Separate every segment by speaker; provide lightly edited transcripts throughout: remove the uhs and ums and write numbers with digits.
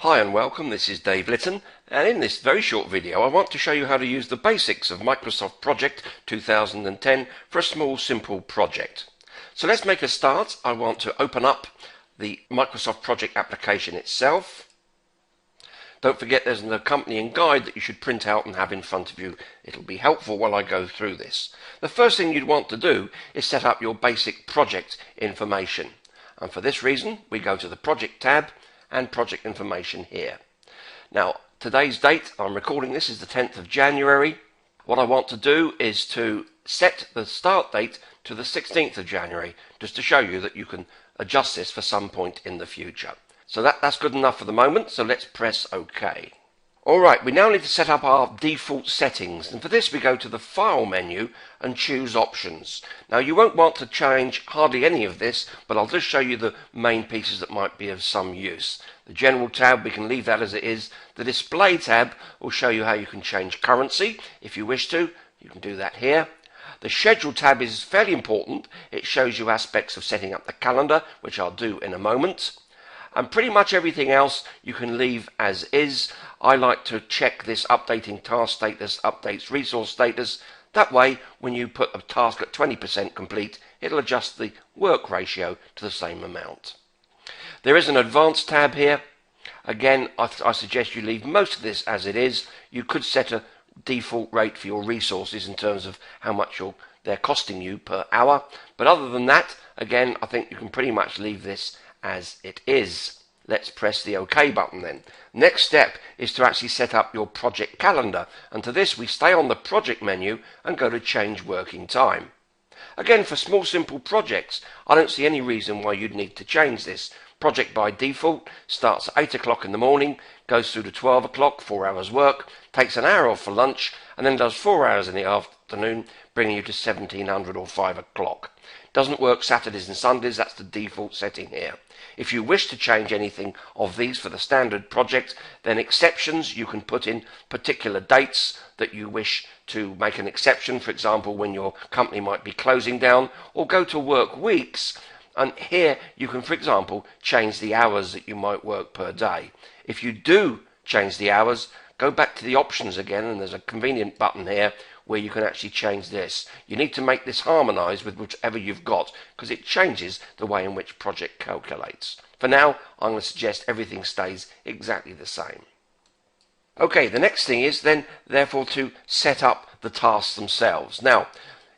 Speaker 1: Hi and welcome, this is Dave Litton, and in this very short video I want to show you how to use the basics of Microsoft Project 2010 for a small simple project. So let's make a start. I want to open up the Microsoft Project application itself. Don't forget there's an accompanying guide that you should print out and have in front of you. It'll be helpful while I go through this. The first thing you'd want to do is set up your basic project information, and for this reason we go to the Project tab and project information here. Now today's date, I'm recording this, is the 10th of January. What I want to do is to set the start date to the 16th of January, just to show you that you can adjust this for some point in the future. So that's good enough for the moment, so let's press OK. Alright, we now need to set up our default settings, and for this we go to the File menu and choose Options. Now you won't want to change hardly any of this, but I'll just show you the main pieces that might be of some use. The General tab, we can leave that as it is. The Display tab will show you how you can change currency if you wish to. You can do that here. The Schedule tab is fairly important. It shows you aspects of setting up the calendar, which I'll do in a moment. And pretty much everything else you can leave as is. I like to check this updating task status, updates resource status. That way, when you put a task at 20% complete, it'll adjust the work ratio to the same amount. There is an Advanced tab here. Again, I suggest you leave most of this as it is. You could set a default rate for your resources in terms of how much they're costing you per hour. But other than that, again, I think you can pretty much leave this as it is. Let's press the OK button then. Next step is to actually set up your project calendar, and to this we stay on the project menu and go to change working time. Again, for small simple projects, I don't see any reason why you'd need to change this. Project by default starts at 8 o'clock in the morning, goes through to 12 o'clock, 4 hours work, takes an hour off for lunch, and then does 4 hours in the afternoon, bringing you to 1700 or 5 o'clock. Doesn't work Saturdays and Sundays, that's the default setting here. If you wish to change anything of these for the standard project, then exceptions, you can put in particular dates that you wish to make an exception, for example when your company might be closing down, or go to work weeks, and here you can, for example, change the hours that you might work per day. If you do change the hours, go back to the options again, and there's a convenient button here where you can actually change this. You need to make this harmonise with whichever you've got, because it changes the way in which project calculates. For now, I'm going to suggest everything stays exactly the same. Okay, the next thing is then therefore to set up the tasks themselves. Now,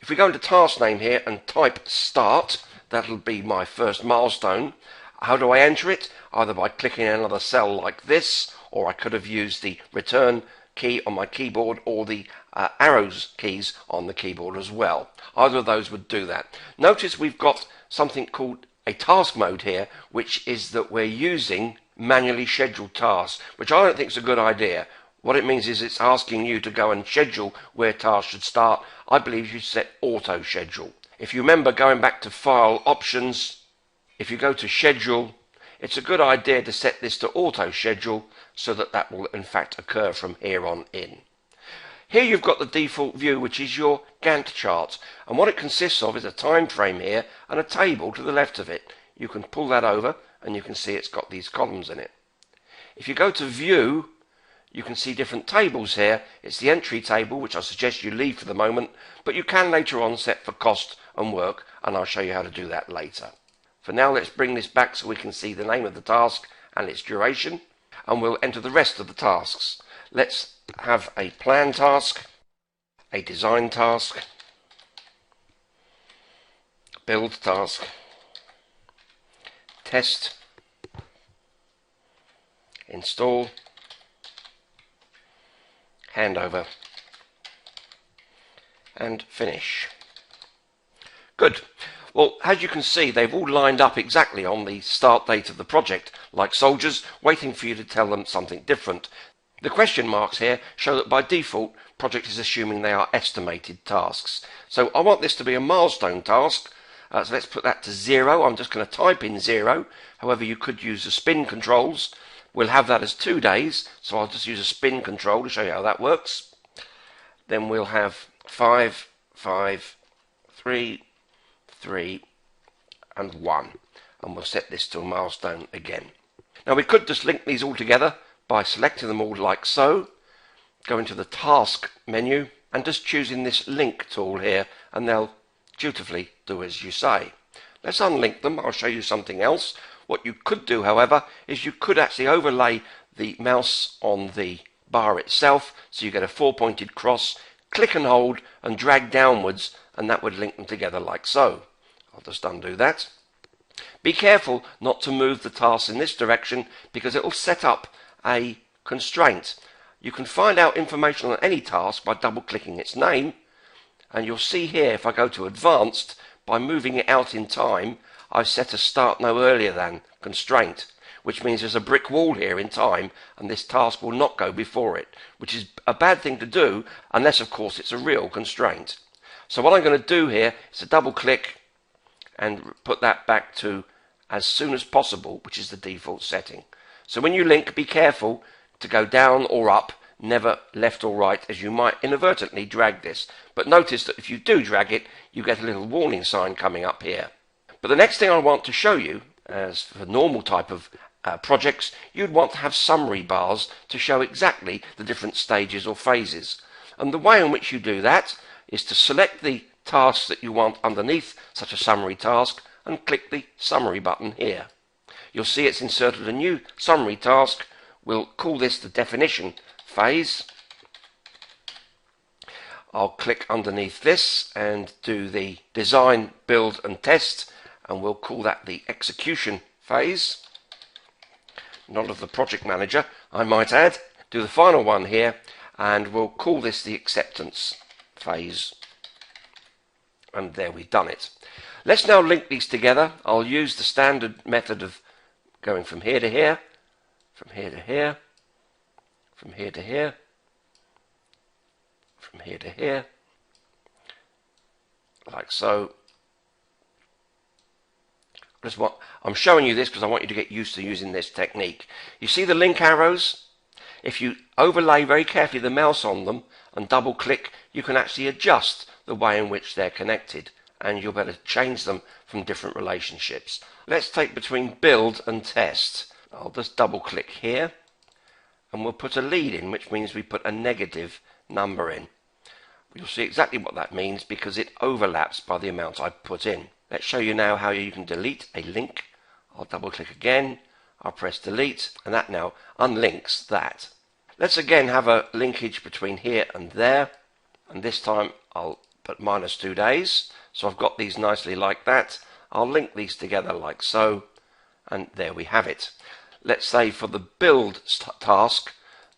Speaker 1: if we go into task name here and type start, that'll be my first milestone. How do I enter it? Either by clicking another cell like this, or I could have used the return key on my keyboard or the arrows keys on the keyboard as well. Either of those would do that. Notice we've got something called a task mode here, which is that we're using manually scheduled tasks, which I don't think is a good idea. What it means is it's asking you to go and schedule where tasks should start. I believe you should set auto schedule. If you remember going back to File Options, if you go to Schedule, it's a good idea to set this to auto schedule so that will in fact occur from here on in. Here you've got the default view, which is your Gantt chart, and what it consists of is a time frame here and a table to the left of it. You can pull that over and you can see it's got these columns in it. If you go to View, you can see different tables here. It's the entry table, which I suggest you leave for the moment, but you can later on set for cost and work, and I'll show you how to do that later. For now, let's bring this back so we can see the name of the task and its duration, and we'll enter the rest of the tasks. Let's have a plan task, a design task, build task, test, install, handover, and finish. Good. Well, as you can see, they've all lined up exactly on the start date of the project, like soldiers waiting for you to tell them something different. The question marks here show that by default, project is assuming they are estimated tasks. So I want this to be a milestone task, so let's put that to 0. I'm just going to type in 0. However, you could use the spin controls. We'll have that as 2 days, so I'll just use a spin control to show you how that works. Then we'll have 5, 5, 3, 3, and 1, and we'll set this to a milestone again. Now we could just link these all together by selecting them all like so, go into the task menu and just choosing this link tool here, and they'll dutifully do as you say. Let's unlink them. I'll show you something else. What you could do, however, is you could actually overlay the mouse on the bar itself, so you get a four-pointed cross, click and hold and drag downwards, and that would link them together like so. I'll just undo that. Be careful not to move the task in this direction, because it will set up a constraint. You can find out information on any task by double clicking its name, and you'll see here, if I go to advanced, by moving it out in time, I've set a start no earlier than constraint, which means there's a brick wall here in time, and this task will not go before it, which is a bad thing to do unless of course it's a real constraint. So what I'm going to do here is to double click and put that back to as soon as possible, which is the default setting. So when you link, be careful to go down or up, never left or right, as you might inadvertently drag this. But notice that if you do drag it, you get a little warning sign coming up here. But the next thing I want to show you, as for normal type of projects, you'd want to have summary bars to show exactly the different stages or phases. And the way in which you do that is to select the tasks that you want underneath such a summary task and click the summary button here. You'll see it's inserted a new summary task. We'll call this the definition phase. I'll click underneath this and do the design, build and test, and we'll call that the execution phase. Not of the project manager, I might add. Do the final one here, and we'll call this the acceptance phase. And there, we've done it. Let's now link these together. I'll use the standard method of going from here to here, from here to here, from here to here, from here to here, like so. I'm showing you this because I want you to get used to using this technique. You see the link arrows? If you overlay very carefully the mouse on them and double click, you can actually adjust the way in which they're connected, and you'll be able to change them from different relationships. Let's take between build and test. I'll just double click here and we'll put a lead in, which means we put a negative number in. You'll see exactly what that means because it overlaps by the amount I put in. Let's show you now how you can delete a link. I'll double click again, I'll press delete, and that now unlinks that. Let's again have a linkage between here and there, and this time I'll put -2 days. So I've got these nicely like that. I'll link these together like so, and there we have it. Let's say for the build task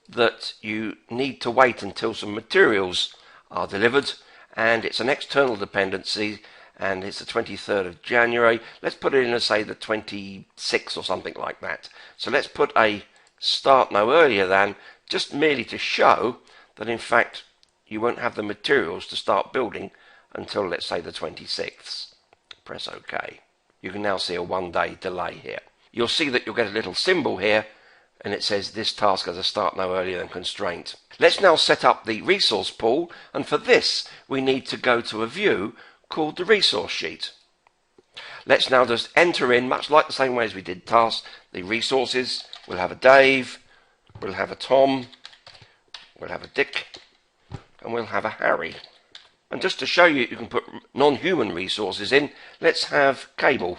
Speaker 1: that you need to wait until some materials are delivered, and it's an external dependency, and it's the 23rd of January. Let's put it in as, say, the 26th or something like that. So let's put a start no earlier than, just merely to show that in fact you won't have the materials to start building until, let's say, the 26th. Press OK. You can now see a 1-day delay here. You'll see that you'll get a little symbol here, and it says this task has a start no earlier than constraint. Let's now set up the resource pool, and for this we need to go to a view called the resource sheet. Let's now just enter in, much like the same way as we did tasks, the resources. We'll have a Dave, we'll have a Tom, we'll have a Dick, and we'll have a Harry. And just to show you can put non-human resources in, let's have cable.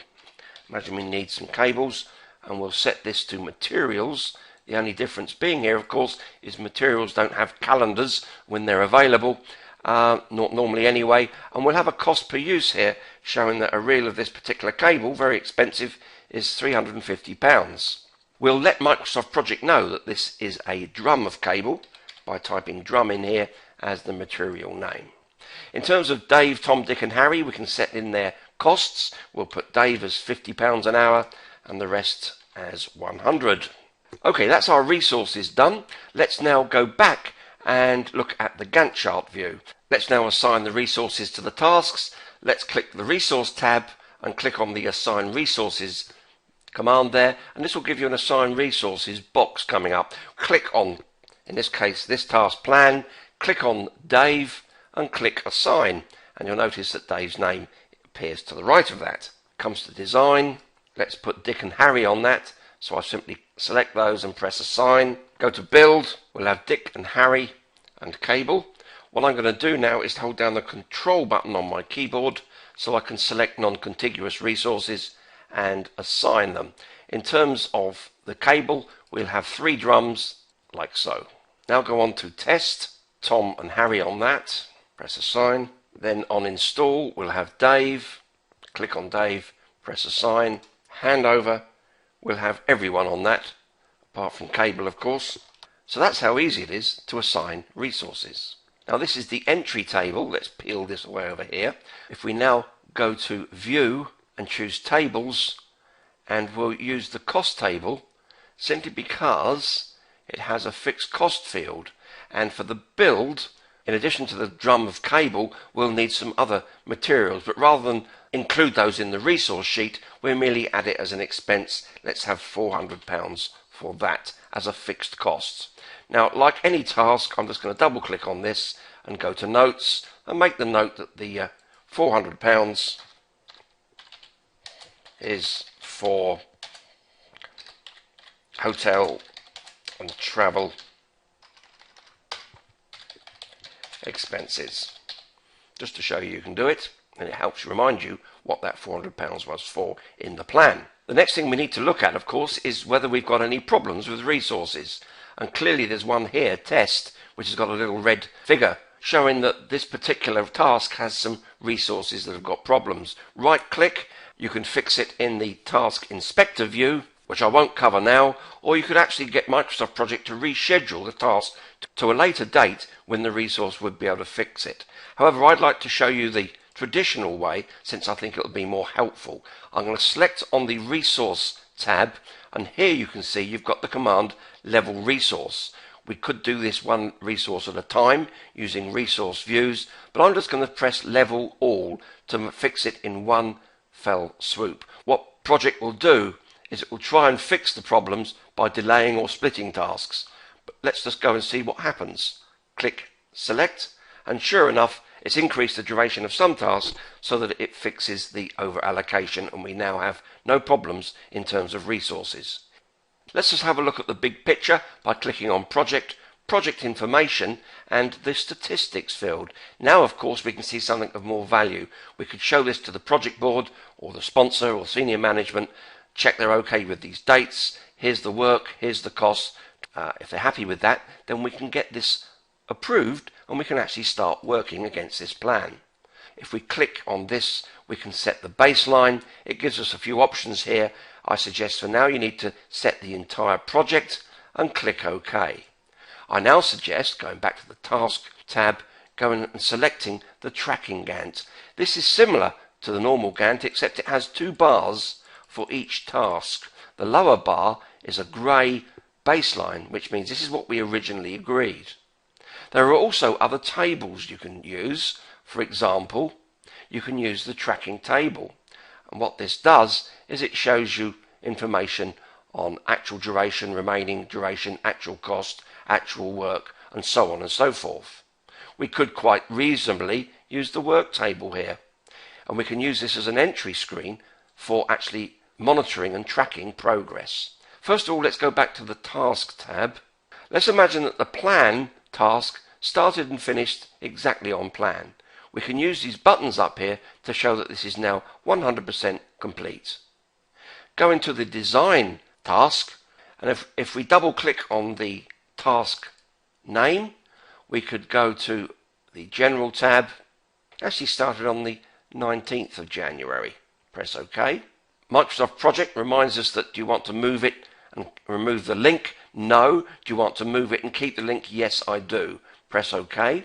Speaker 1: Imagine we need some cables, and we'll set this to materials. The only difference being here, of course, is materials don't have calendars when they're available, not normally anyway, and we'll have a cost per use here showing that a reel of this particular cable, very expensive, is £350. We'll let Microsoft Project know that this is a drum of cable by typing drum in here as the material name. In terms of Dave, Tom, Dick and Harry, we can set in their costs. We'll put Dave as £50 an hour and the rest as 100. Okay, that's our resources done. Let's now go back and look at the Gantt chart view. Let's now assign the resources to the tasks. Let's click the Resource tab and click on the Assign Resources command there, and this will give you an Assign Resources box coming up. Click on, in this case, this task plan, click on Dave and click Assign, and you'll notice that Dave's name appears to the right of that. Comes to Design. Let's put Dick and Harry on that, so I've simply select those and press assign. Go to build, we'll have Dick and Harry and cable. What I'm going to do now is hold down the control button on my keyboard so I can select non-contiguous resources and assign them. In terms of the cable, we'll have 3 drums like so. Now go on to test, Tom and Harry on that, press assign. Then on install, we'll have Dave, click on Dave, press assign, handover, we'll have everyone on that, apart from cable of course. So that's how easy it is to assign resources. Now this is the entry table. Let's peel this away over here. If we now go to view and choose tables, and we'll use the cost table simply because it has a fixed cost field, and for the build, in addition to the drum of cable, we'll need some other materials, but rather than include those in the resource sheet, we'll merely add it as an expense. Let's have £400 for that as a fixed cost. Now, like any task, I'm just going to double click on this and go to notes and make the note that the £400 is for hotel and travel expenses, just to show you can do it, and it helps remind you what that £400 was for in the plan. The next thing we need to look at, of course, is whether we've got any problems with resources, and clearly there's one here, test, which has got a little red figure showing that this particular task has some resources that have got problems. Right click, you can fix it in the task inspector view, which I won't cover now, or you could actually get Microsoft Project to reschedule the task to a later date when the resource would be able to fix it. However, I'd like to show you the traditional way, since I think it'll be more helpful. I'm going to select on the resource tab, and here you can see you've got the command level resource. We could do this one resource at a time using resource views, but I'm just going to press level all to fix it in one fell swoop. What Project will do is it will try and fix the problems by delaying or splitting tasks. But let's just go and see what happens. Click select, and sure enough, it's increased the duration of some tasks so that it fixes the over allocation, and we now have no problems in terms of resources. Let's just have a look at the big picture by clicking on project, project information, and the statistics field. Now, of course, we can see something of more value. We could show this to the project board or the sponsor or senior management, check they're okay with these dates, here's the work, here's the cost. If they're happy with that, then we can get this approved and we can actually start working against this plan. If we click on this, we can set the baseline. It gives us a few options here. I suggest for now you need to set the entire project and click OK. I now suggest going back to the task tab, going and selecting the tracking Gantt. This is similar to the normal Gantt, except it has 2 bars for each task. The lower bar is a grey baseline, which means this is what we originally agreed. There are also other tables you can use. For example, you can use the tracking table. And what this does is it shows you information on actual duration, remaining duration, actual cost, actual work, and so on and so forth. We could quite reasonably use the work table here. And we can use this as an entry screen for actually monitoring and tracking progress. First of all, let's go back to the task tab. Let's imagine that the plan task started and finished exactly on plan. We can use these buttons up here to show that this is now 100% complete. Go into the design task, and if we double click on the task name, we could go to the general tab. Actually started on the 19th of January. Press OK. Microsoft Project reminds us that do you want to move it and remove the link? No. Do you want to move it and keep the link? Yes, I do. Press OK.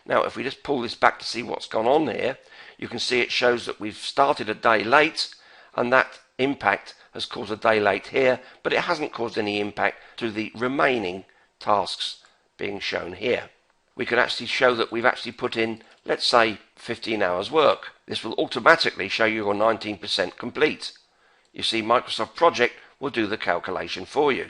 Speaker 1: Now if we just pull this back to see what's gone on here, you can see it shows that we've started a day late, and that impact has caused a day late here, but it hasn't caused any impact to the remaining tasks being shown here. We can actually show that we've actually put in, let's say, 15 hours work. This will automatically show you you're 19% complete. You see, Microsoft Project will do the calculation for you.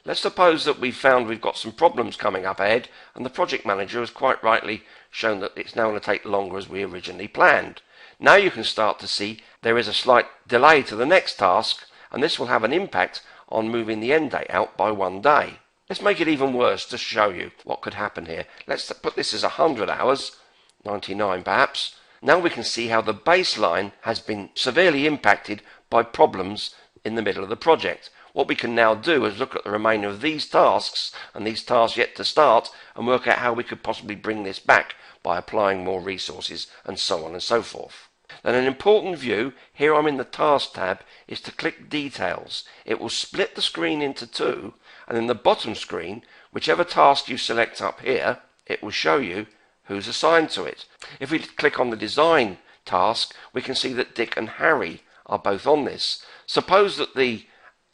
Speaker 1: Let's suppose that we've found we've got some problems coming up ahead, and the project manager has quite rightly shown that it's now going to take longer as we originally planned. Now you can start to see there is a slight delay to the next task, and this will have an impact on moving the end date out by 1 day. Let's make it even worse to show you what could happen here. Let's put this as 100 hours, 99 perhaps. Now we can see how the baseline has been severely impacted by problems in the middle of the project. What we can now do is look at the remainder of these tasks and these tasks yet to start and work out how we could possibly bring this back by applying more resources and so on and so forth. Then an important view, here I'm in the Task tab, is to click Details. It will split the screen into two, and in the bottom screen, whichever task you select up here, it will show you who's assigned to it. If we click on the Design task, we can see that Dick and Harry are both on this. Suppose that the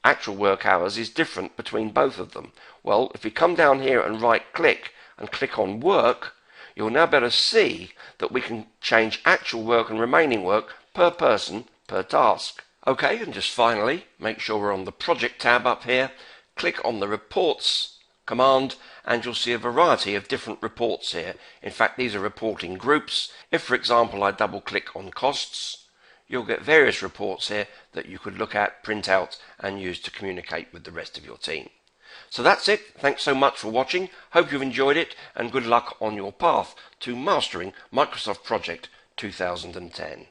Speaker 1: actual work hours is different between both of them. Well, if we come down here and right click and click on Work, you'll now better see that we can change actual work and remaining work per person per task. Okay, and just finally, make sure we're on the Project tab up here. Click on the Reports command and you'll see a variety of different reports here. In fact, these are reporting groups. If, for example, I double click on Costs, you'll get various reports here that you could look at, print out and use to communicate with the rest of your team. So that's it. Thanks so much for watching. Hope you've enjoyed it and good luck on your path to mastering Microsoft Project 2010.